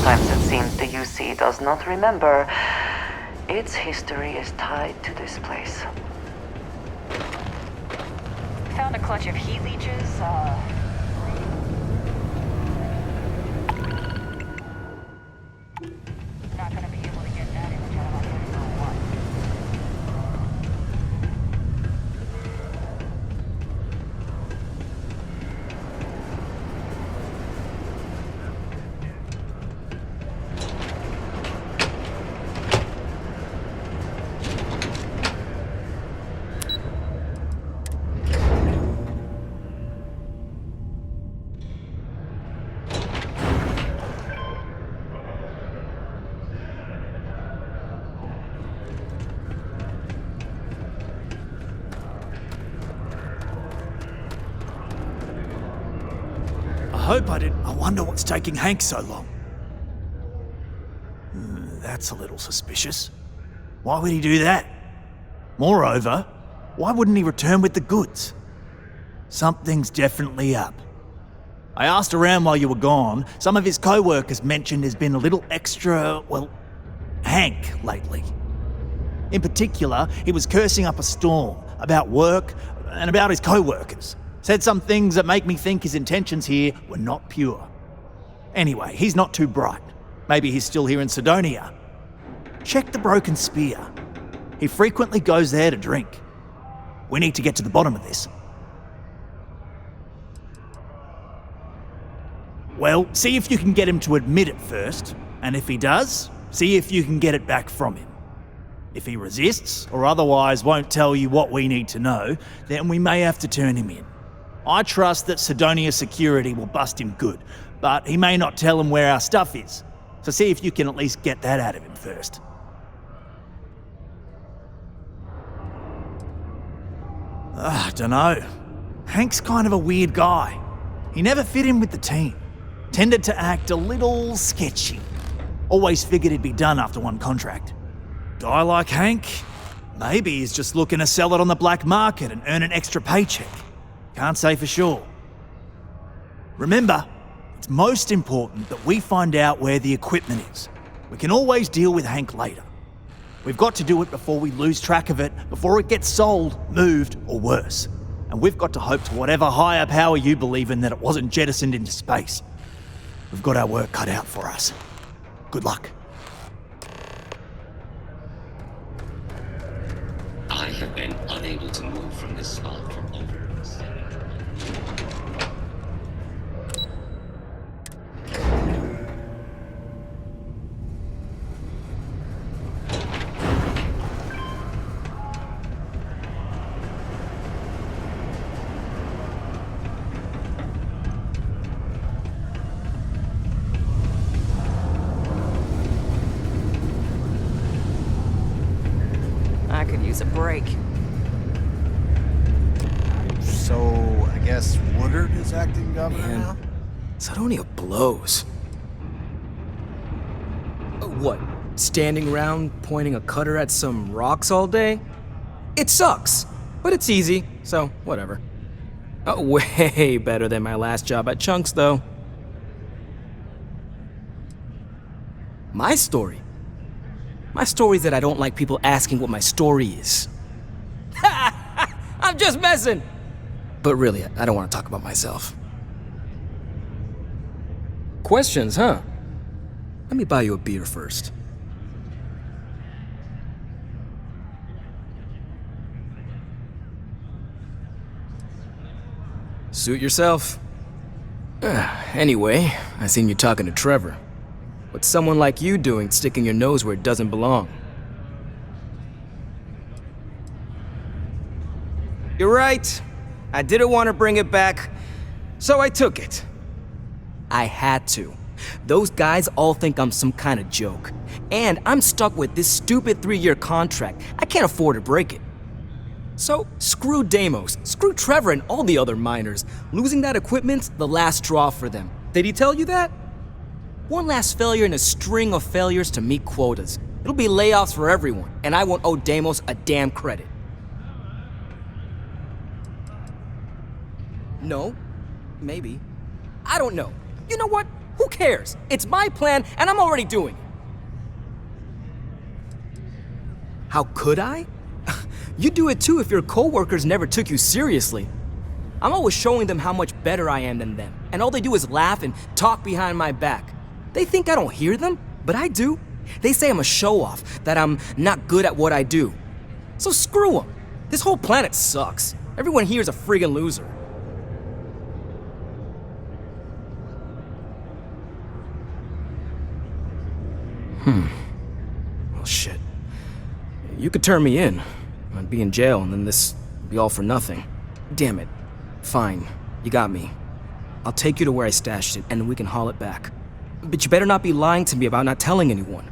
Sometimes it seems the UC does not remember. Its history is tied to this place. Found a clutch of heat leeches, not gonna be able to get that image out of my head for one. I wonder what's taking Hank so long. That's a little suspicious. Why would he do that? Moreover, why wouldn't he return with the goods? Something's definitely up. I asked around while you were gone. Some of his co-workers mentioned there's been a little extra, Hank lately. In particular, he was cursing up a storm about work and about his co-workers. Said some things that make me think his intentions here were not pure. Anyway, he's not too bright. Maybe he's still here in Sidonia. Check the Broken Spear. He frequently goes there to drink. We need to get to the bottom of this. Well, see if you can get him to admit it first, and if he does, see if you can get it back from him. If he resists, or otherwise won't tell you what we need to know, then we may have to turn him in. I trust that Sidonia security will bust him good, but he may not tell him where our stuff is. So see if you can at least get that out of him first. Dunno. Hank's kind of a weird guy. He never fit in with the team. Tended to act a little sketchy. Always figured he'd be done after one contract. Guy like Hank? Maybe he's just looking to sell it on the black market and earn an extra paycheck. Can't say for sure. Remember, it's most important that we find out where the equipment is. We can always deal with Hank later. We've got to do it before we lose track of it, before it gets sold, moved, or worse. And we've got to hope to whatever higher power you believe in that it wasn't jettisoned into space. We've got our work cut out for us. Good luck. I have been unable to move from this spot for over 7 I could use a break. So, I guess Woodard is acting governor now? Sidonia blows. What? Standing around pointing a cutter at some rocks all day? It sucks, but it's easy, so whatever. Way better than my last job at Chunks, though. My story? My story's that I don't like people asking what my story is. I'm just messing! But really, I don't want to talk about myself. Questions, huh? Let me buy you a beer first. Suit yourself. Anyway, I seen you talking to Trevor. What's someone like you doing sticking your nose where it doesn't belong? You're right. I didn't want to bring it back, so I took it. I had to. Those guys all think I'm some kind of joke. And I'm stuck with this stupid 3-year contract. I can't afford to break it. So, screw Deimos, screw Trevor and all the other miners. Losing that equipment's the last straw for them. Did he tell you that? One last failure in a string of failures to meet quotas. It'll be layoffs for everyone, and I won't owe Deimos a damn credit. No. Maybe. I don't know. You know what? Who cares? It's my plan, and I'm already doing it. How could I? You'd do it too if your coworkers never took you seriously. I'm always showing them how much better I am than them, and all they do is laugh and talk behind my back. They think I don't hear them, but I do. They say I'm a show-off, that I'm not good at what I do. So screw them. This whole planet sucks. Everyone here is a friggin' loser. Well, shit. You could turn me in. I'd be in jail, and then this would be all for nothing. Damn it. Fine. You got me. I'll take you to where I stashed it, and then we can haul it back. But you better not be lying to me about not telling anyone.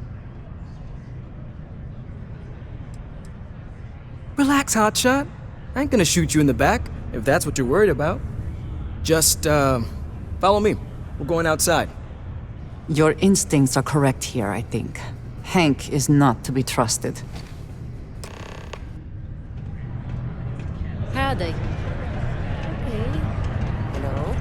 Relax, hotshot. I ain't gonna shoot you in the back, if that's what you're worried about. Just, follow me. We're going outside. Your instincts are correct here, I think. Hank is not to be trusted. Howdy. Hey. Hello.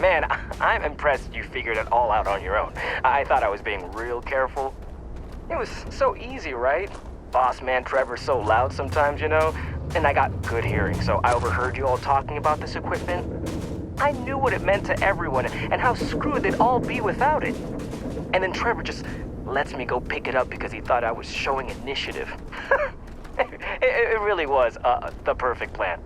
Man, I'm impressed you figured it all out on your own. I thought I was being real careful. It was so easy, right? Boss man Trevor's so loud sometimes, you know? And I got good hearing, so I overheard you all talking about this equipment. I knew what it meant to everyone and how screwed they'd all be without it. And then Trevor just lets me go pick it up because he thought I was showing initiative. It really was the perfect plan.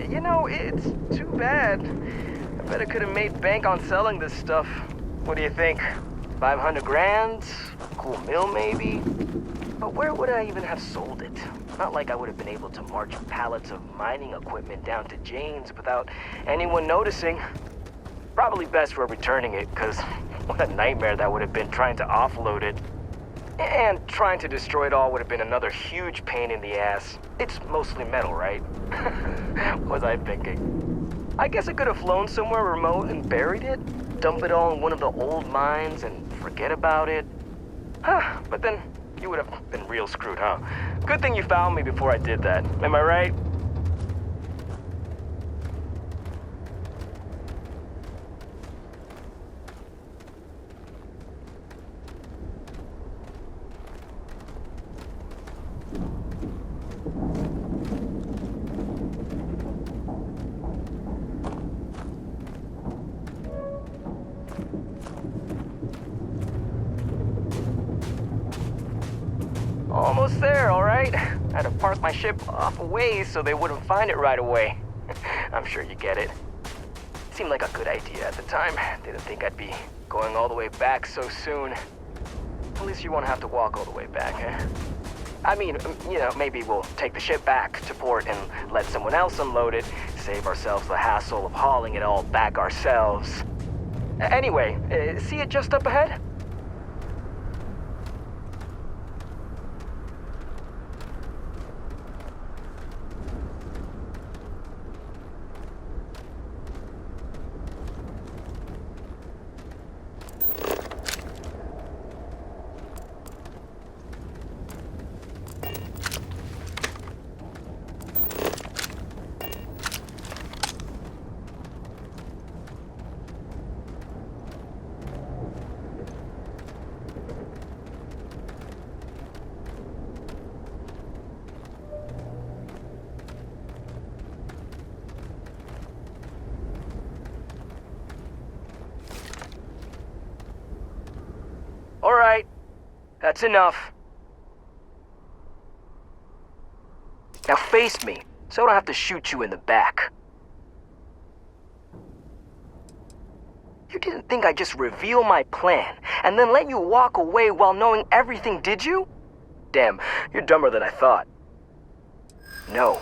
You know, it's too bad. I bet I could have made bank on selling this stuff. What do you think? 500 grand? Cool mill, maybe? But where would I even have sold it? Not like I would have been able to march pallets of mining equipment down to Jane's without anyone noticing. Probably best we're returning it, because What a nightmare that would have been trying to offload it. And trying to destroy it all would have been another huge pain in the ass. It's mostly metal, right? What was I thinking? I guess I could have flown somewhere remote and buried it, dump it all in one of the old mines and forget about it. But then you would have been real screwed, huh? Good thing you found me before I did that. Am I right? Almost there, all right? I had to park my ship off a ways so they wouldn't find it right away. I'm sure you get it. Seemed like a good idea at the time. Didn't think I'd be going all the way back so soon. At least you won't have to walk all the way back, eh? I mean, maybe we'll take the ship back to port and let someone else unload it, save ourselves the hassle of hauling it all back ourselves. Anyway, see it just up ahead? All right, that's enough. Now face me, so I don't have to shoot you in the back. You didn't think I'd just reveal my plan and then let you walk away while knowing everything, did you? Damn, you're dumber than I thought. No,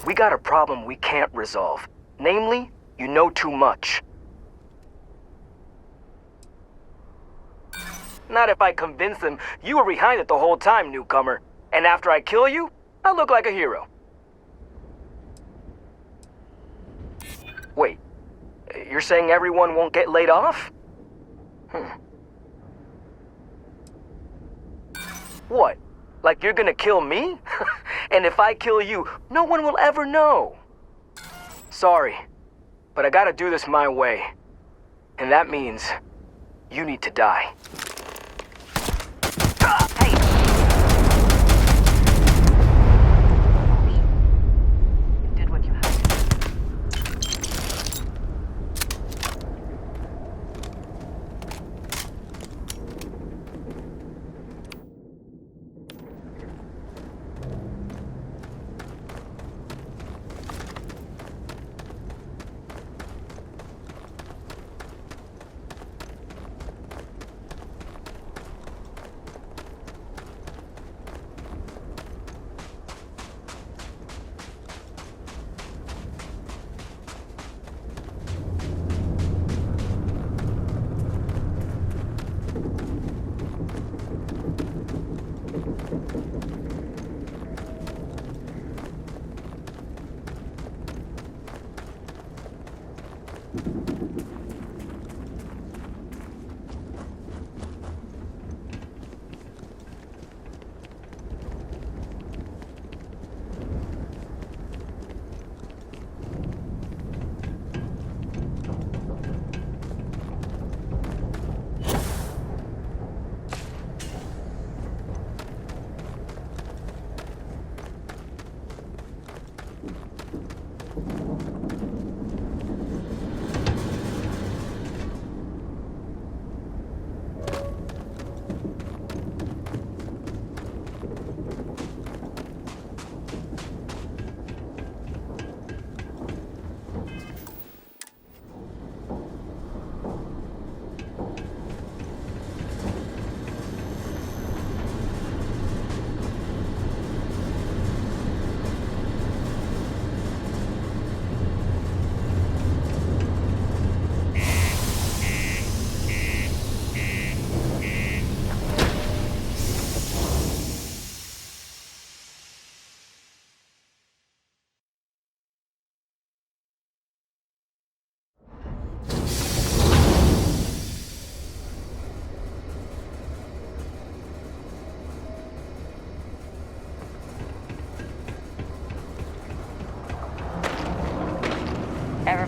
we got a problem we can't resolve. Namely, you know too much. Not if I convince them you were behind it the whole time, newcomer. And after I kill you, I'll look like a hero. Wait, you're saying everyone won't get laid off? What? Like you're gonna kill me? And if I kill you, no one will ever know. Sorry, but I gotta do this my way. And that means you need to die. Hey! You did what you had to do.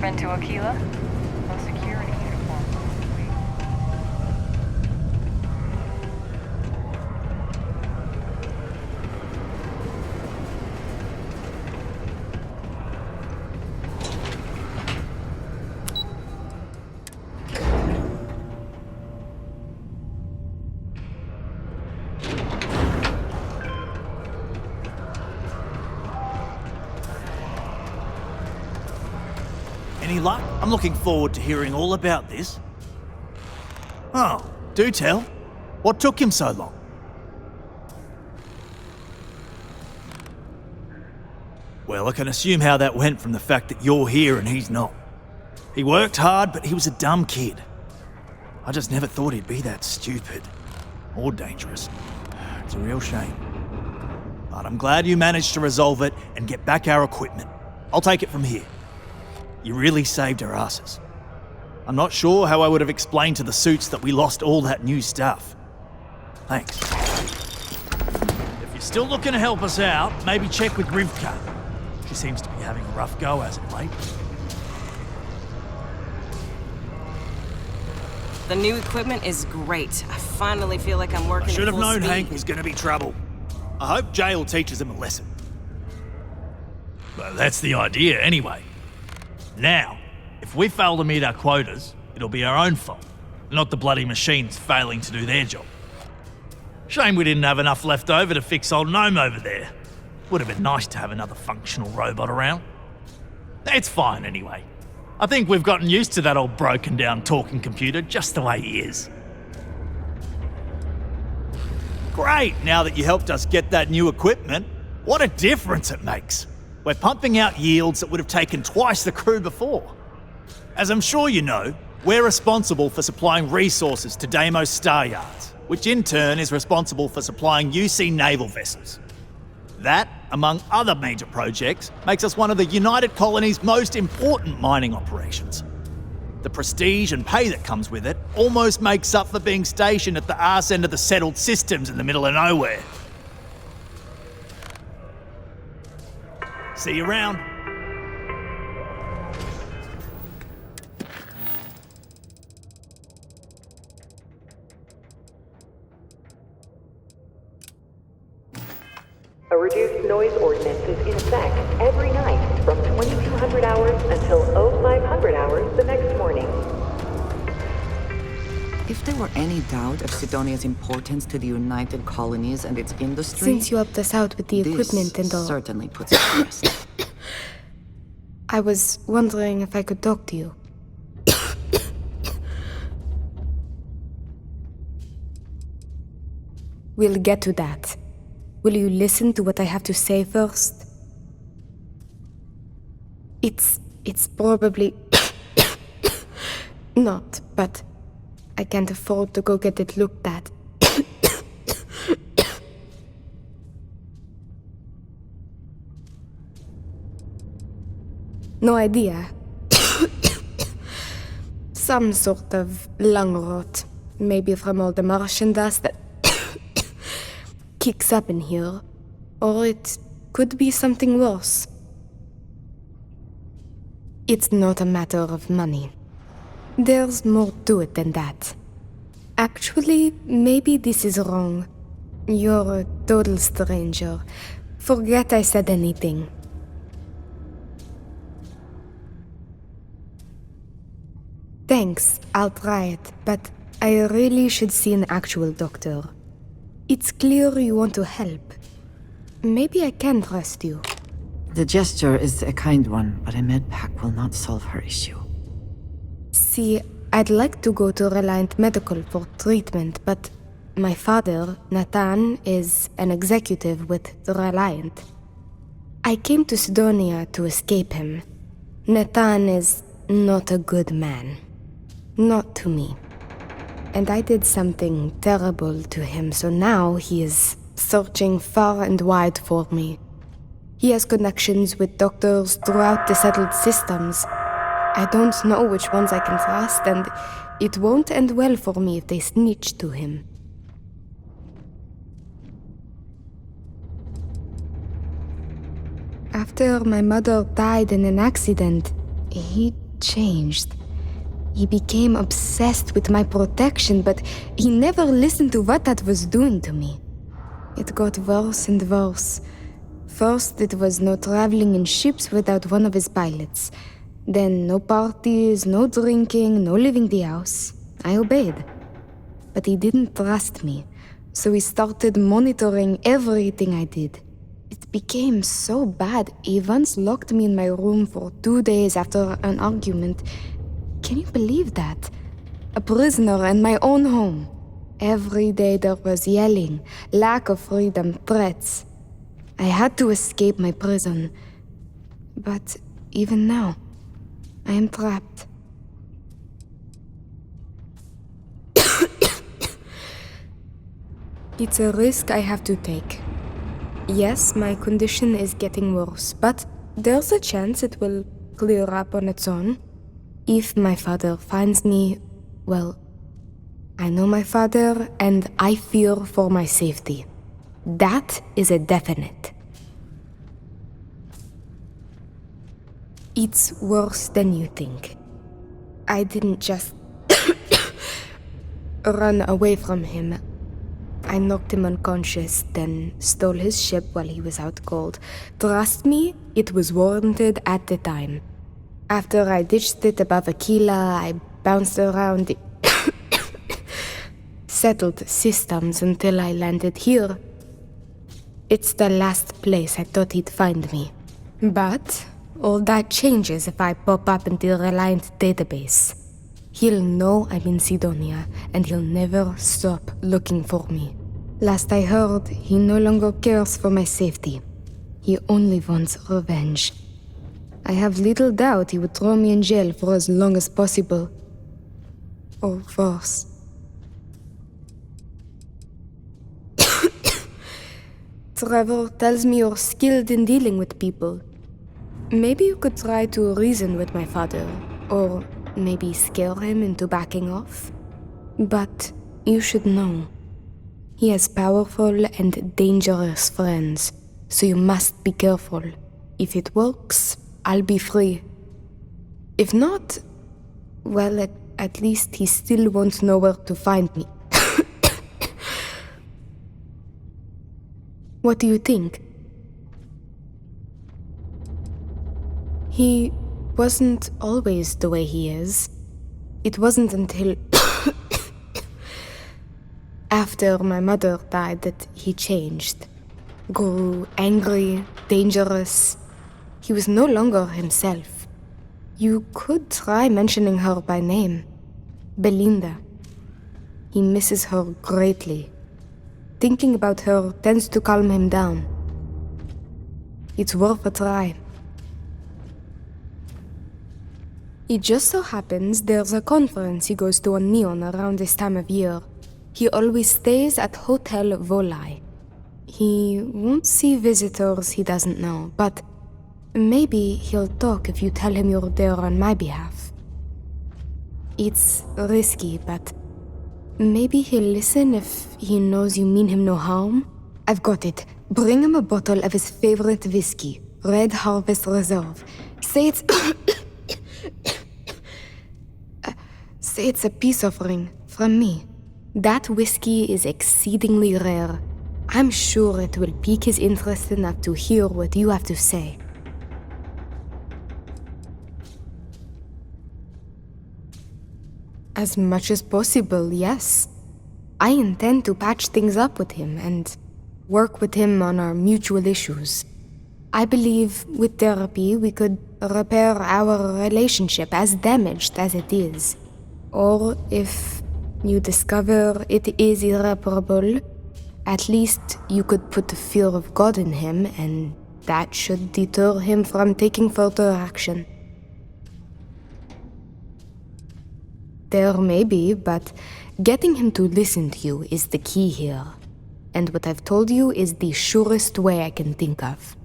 been to Aquila? Those security uniforms are sweet. Any luck? I'm looking forward to hearing all about this. Oh, do tell. What took him so long? Well, I can assume how that went from the fact that you're here and he's not. He worked hard, but he was a dumb kid. I just never thought he'd be that stupid. Or dangerous. It's a real shame. But I'm glad you managed to resolve it and get back our equipment. I'll take it from here. You really saved our asses. I'm not sure how I would have explained to the suits that we lost all that new stuff. Thanks. If you're still looking to help us out, maybe check with Rivka. She seems to be having a rough go as of late. The new equipment is great. I finally feel like I'm working I should at have full known speed. Hank was going to be trouble. I hope jail teaches him a lesson. Well, that's the idea anyway. Now, if we fail to meet our quotas, it'll be our own fault, not the bloody machines failing to do their job. Shame we didn't have enough left over to fix old Gnome over there. Would have been nice to have another functional robot around. It's fine anyway. I think we've gotten used to that old broken down talking computer just the way he is. Great, now that you helped us get that new equipment, what a difference it makes. We're pumping out yields that would have taken twice the crew before. As I'm sure you know, we're responsible for supplying resources to Deimos Star Yards, which in turn is responsible for supplying UC naval vessels. That, among other major projects, makes us one of the United Colony's most important mining operations. The prestige and pay that comes with it almost makes up for being stationed at the arse end of the settled systems in the middle of nowhere. See you around. A reduced noise ordinance is in effect every night from 2200 hours until 0500 hours the next morning. If there were any doubt of Sidonia's importance to the United Colonies and its industry... Since you helped us out with the equipment and all, certainly puts it to rest. I was wondering if I could talk to you. We'll get to that. Will you listen to what I have to say first? It's probably... not, but I can't afford to go get it looked at. No idea. Some sort of lung rot. Maybe from all the Martian dust that kicks up in here. Or it could be something worse. It's not a matter of money. There's more to it than that. Actually, maybe this is wrong. You're a total stranger. Forget I said anything. Thanks, I'll try it, but I really should see an actual doctor. It's clear you want to help. Maybe I can trust you. The gesture is a kind one, but a med pack will not solve her issue. See, I'd like to go to Reliant Medical for treatment, but my father, Nathan, is an executive with Reliant. I came to Sidonia to escape him. Nathan is not a good man. Not to me. And I did something terrible to him, so now he is searching far and wide for me. He has connections with doctors throughout the settled systems. I don't know which ones I can trust, and it won't end well for me if they snitch to him. After my mother died in an accident, he changed. He became obsessed with my protection, but he never listened to what that was doing to me. It got worse and worse. First, it was no traveling in ships without one of his pilots. Then, no parties, no drinking, no leaving the house. I obeyed. But he didn't trust me, so he started monitoring everything I did. It became so bad, he once locked me in my room for 2 days after an argument. Can you believe that? A prisoner in my own home. Every day there was yelling, lack of freedom, threats. I had to escape my prison. But even now, I am trapped. It's a risk I have to take. Yes, my condition is getting worse, but there's a chance it will clear up on its own. If my father finds me, well, I know my father and I fear for my safety. That is a definite. It's worse than you think. I didn't just run away from him. I knocked him unconscious, then stole his ship while he was out cold. Trust me, it was warranted at the time. After I ditched it above Aquila, I bounced around settled systems until I landed here. It's the last place I thought he'd find me. But all that changes if I pop up in the Reliant database. He'll know I'm in Sidonia, and he'll never stop looking for me. Last I heard, he no longer cares for my safety. He only wants revenge. I have little doubt he would throw me in jail for as long as possible. Or worse. Trevor tells me you're skilled in dealing with people. Maybe you could try to reason with my father, or maybe scare him into backing off. But you should know, he has powerful and dangerous friends, so you must be careful. If it works, I'll be free. If not, well, at least he still won't know where to find me. What do you think? He wasn't always the way he is. It wasn't until after my mother died that he changed. Grew angry, dangerous. He was no longer himself. You could try mentioning her by name. Belinda. He misses her greatly. Thinking about her tends to calm him down. It's worth a try. It just so happens there's a conference he goes to on Neon around this time of year. He always stays at Hotel Volai. He won't see visitors he doesn't know, but maybe he'll talk if you tell him you're there on my behalf. It's risky, but maybe he'll listen if he knows you mean him no harm. I've got it. Bring him a bottle of his favorite whiskey, Red Harvest Reserve. Say it's... Say it's a peace offering from me. That whiskey is exceedingly rare. I'm sure it will pique his interest enough to hear what you have to say. As much as possible, yes. I intend to patch things up with him and work with him on our mutual issues. I believe with therapy we could repair our relationship as damaged as it is. Or if you discover it is irreparable, at least you could put the fear of God in him, and that should deter him from taking further action. There may be, but getting him to listen to you is the key here. And what I've told you is the surest way I can think of.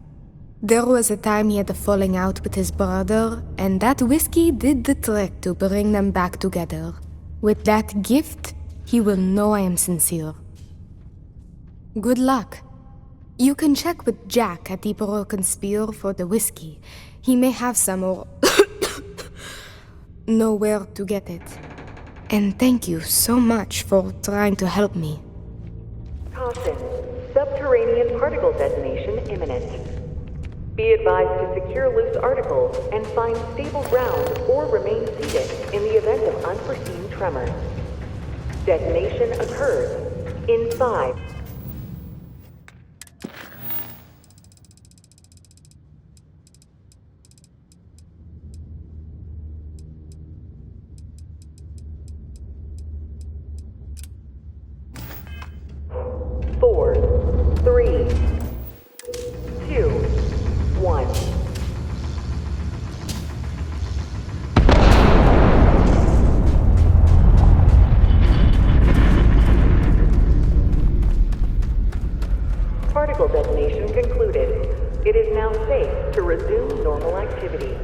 There was a time he had a falling out with his brother, and that whiskey did the trick to bring them back together. With that gift, he will know I am sincere. Good luck. You can check with Jack at the Broken Spear for the whiskey. He may have some know where to get it. And thank you so much for trying to help me. Caution. Subterranean particle detonation imminent. Be advised to secure loose articles and find stable ground or remain seated in the event of unforeseen tremors. Detonation occurs in 5. Four, three, two, one. Particle detonation concluded. It is now safe to resume normal activity.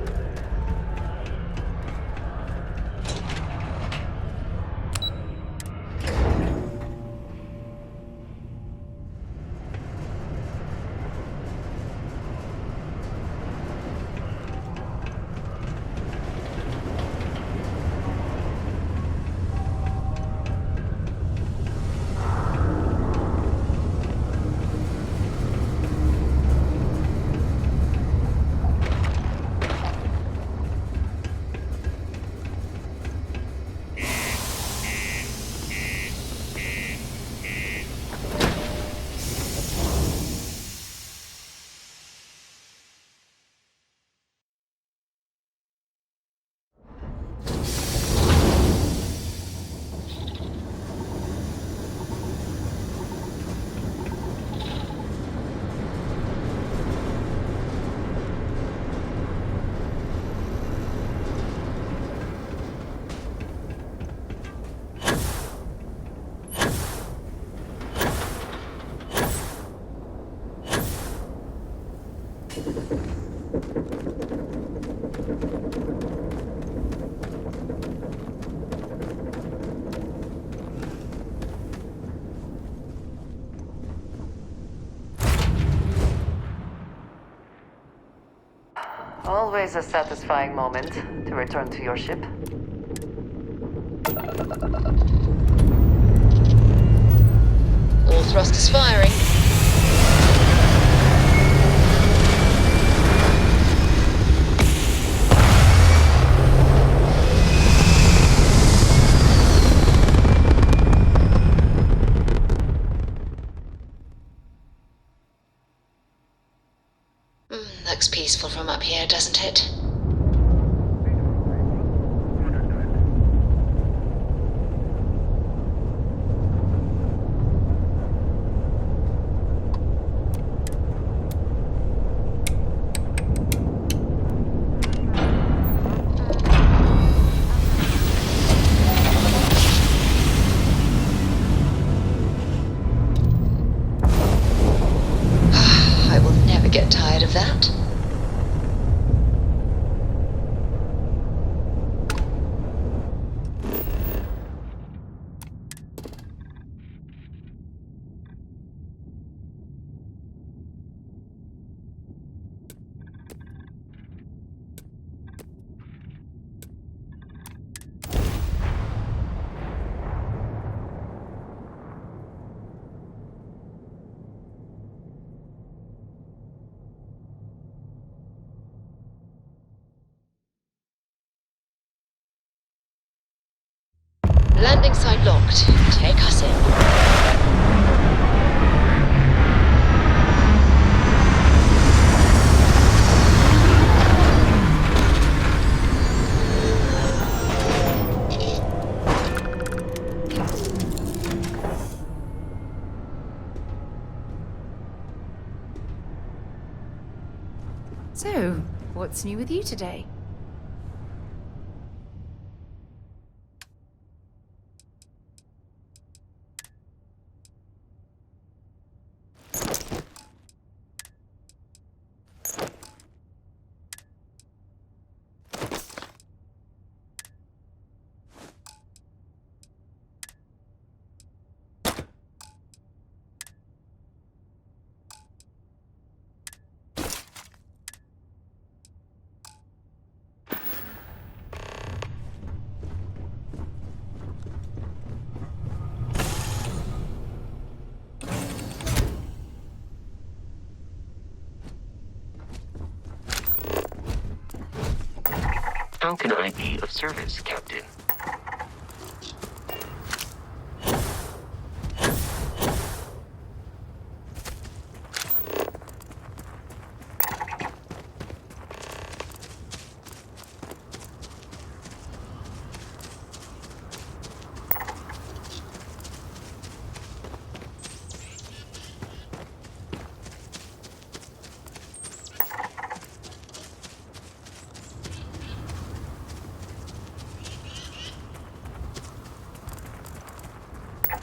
Always a satisfying moment to return to your ship. All thrusters firing. Looks peaceful from up here, doesn't it? I will never get tired of that. Landing site locked. Take us in. So, what's new with you today? How can I be of service, Captain?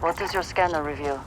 What is your scanner review?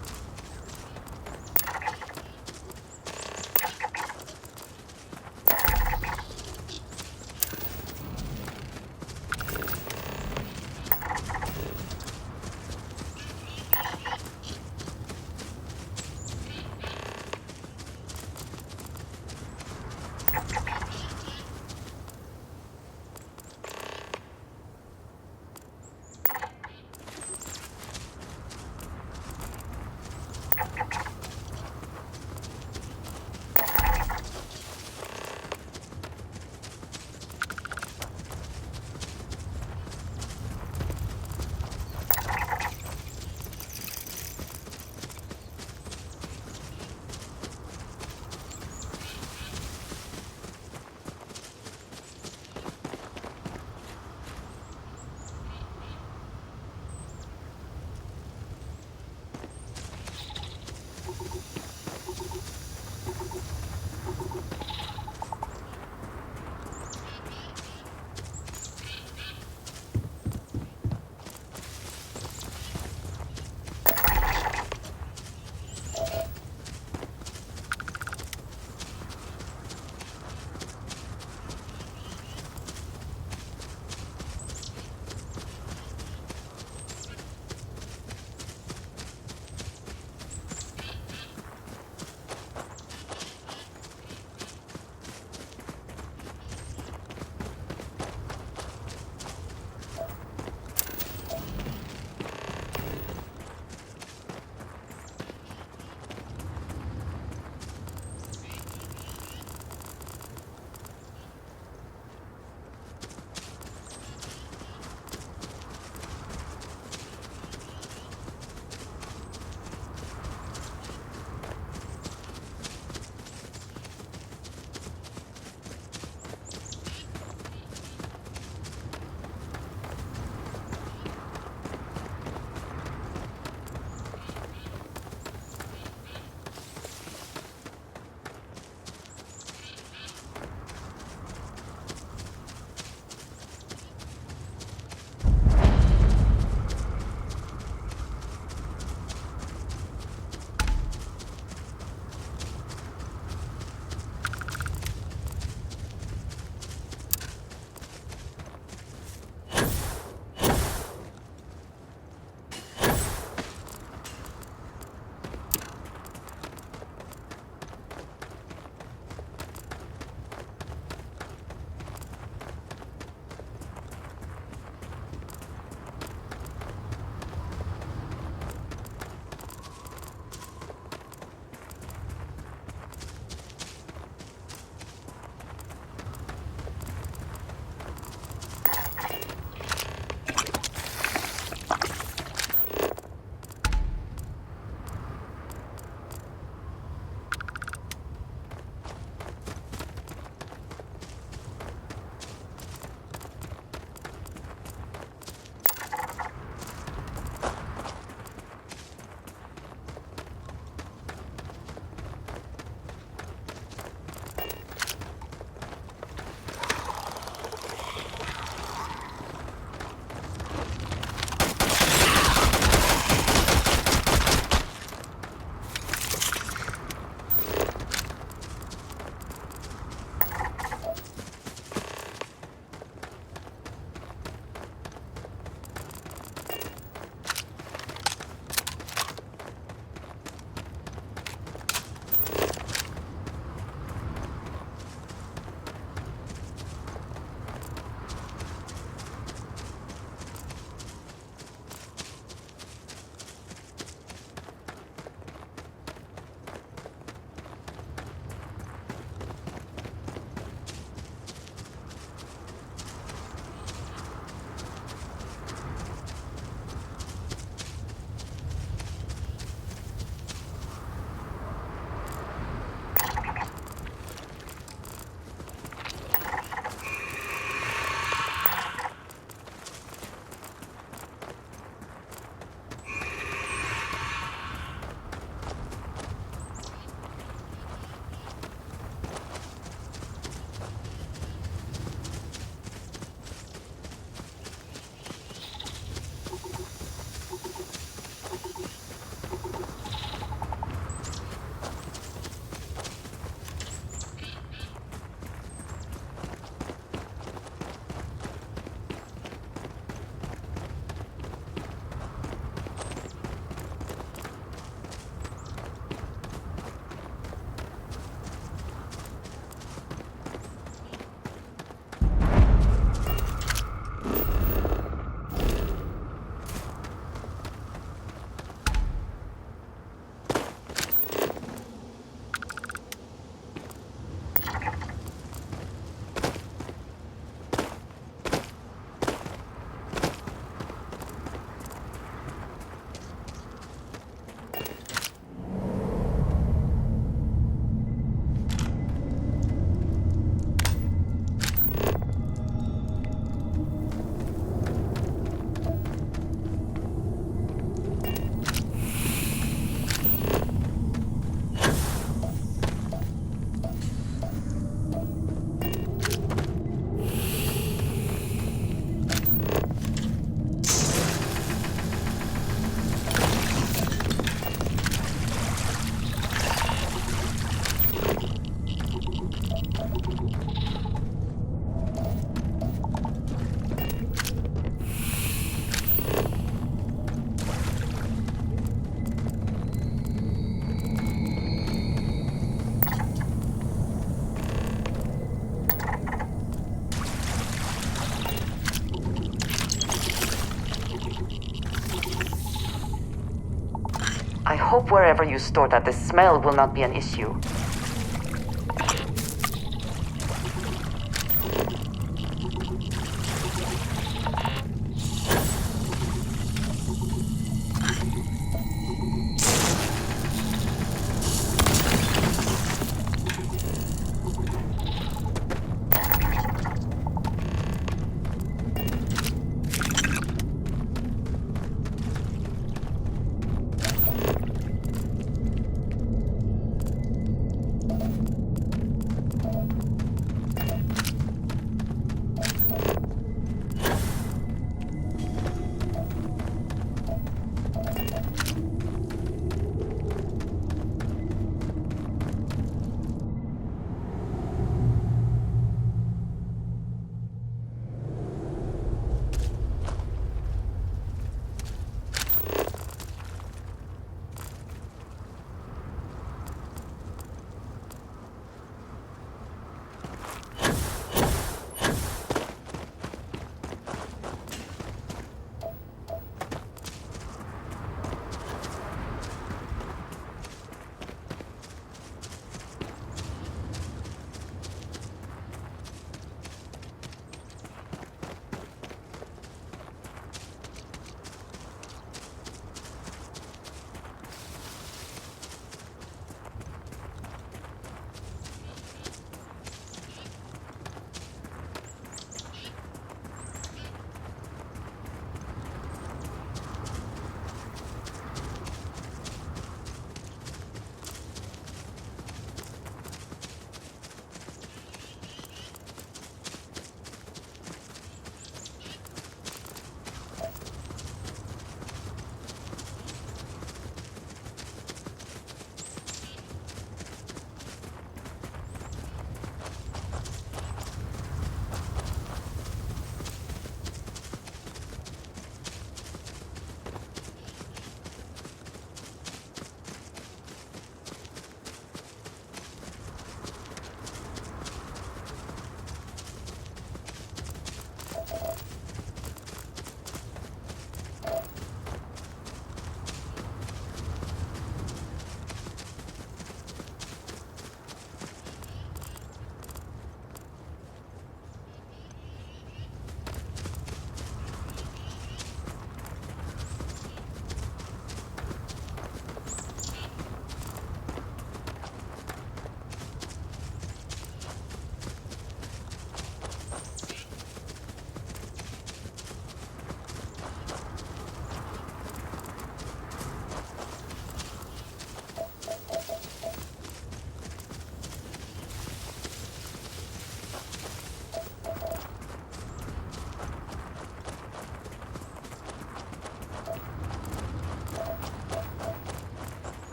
I hope wherever you store that, the smell will not be an issue.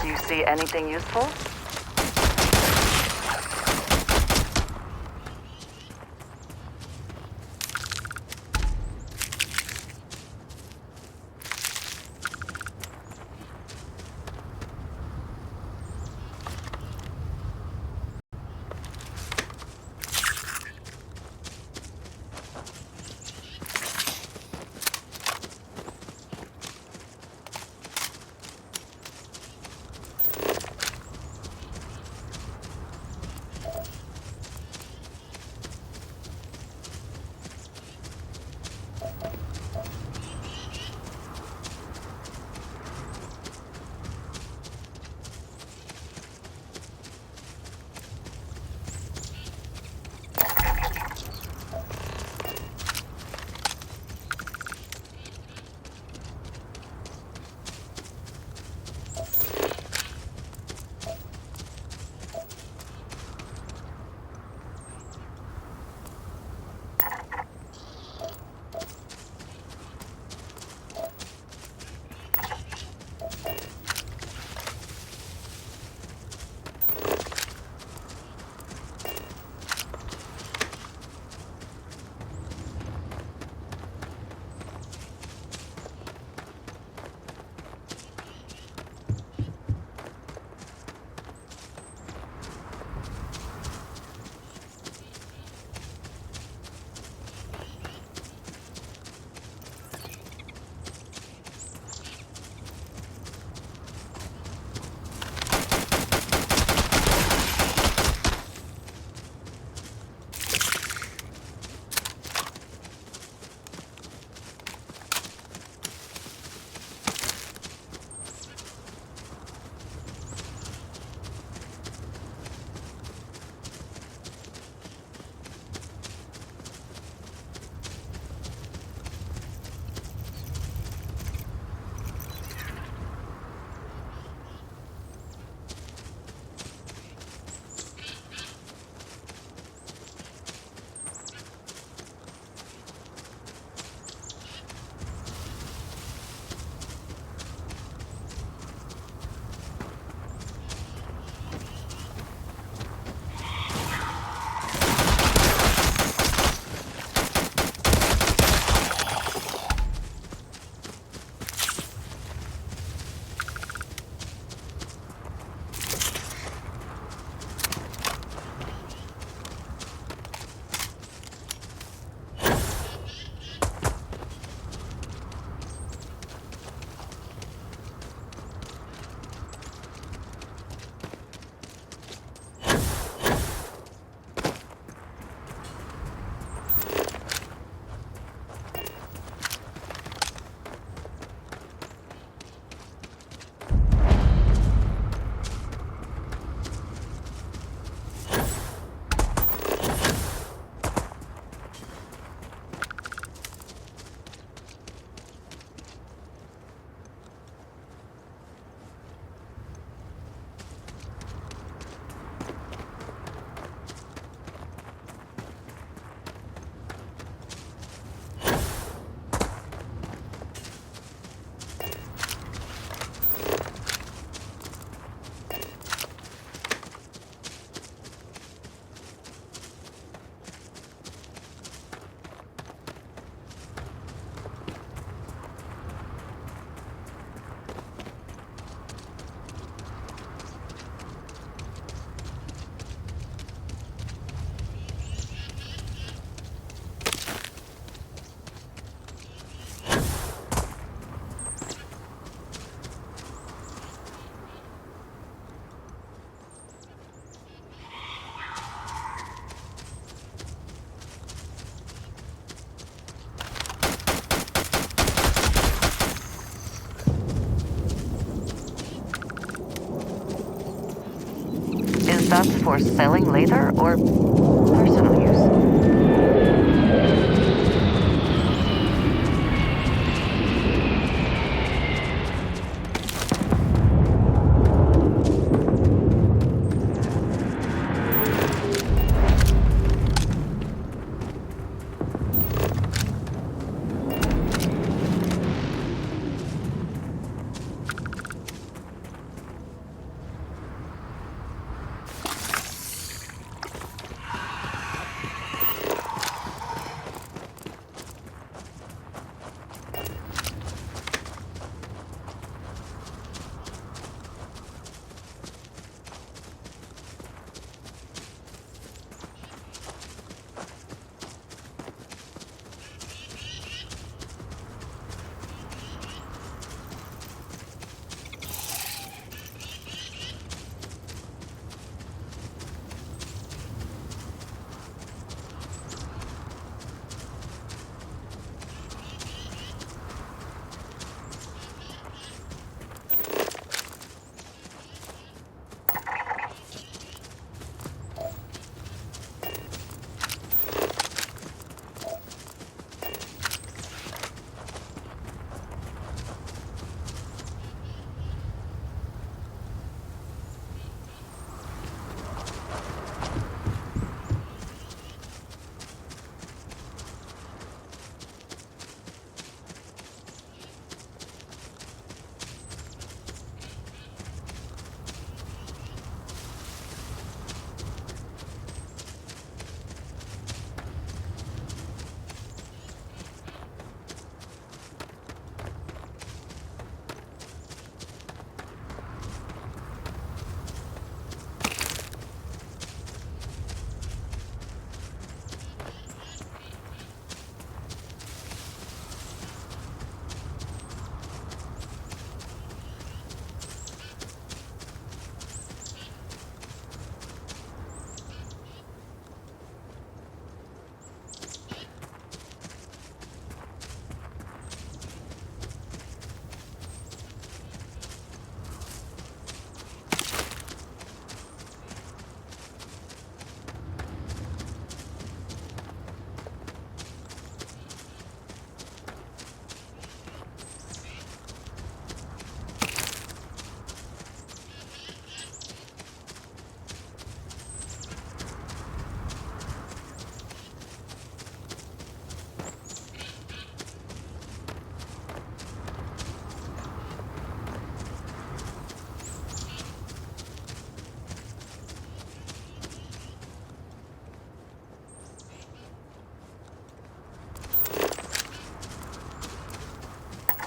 Do you see anything useful? That's for selling later or personal use?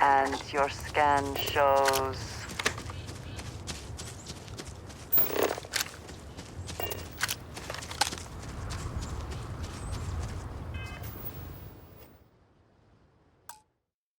And your scan shows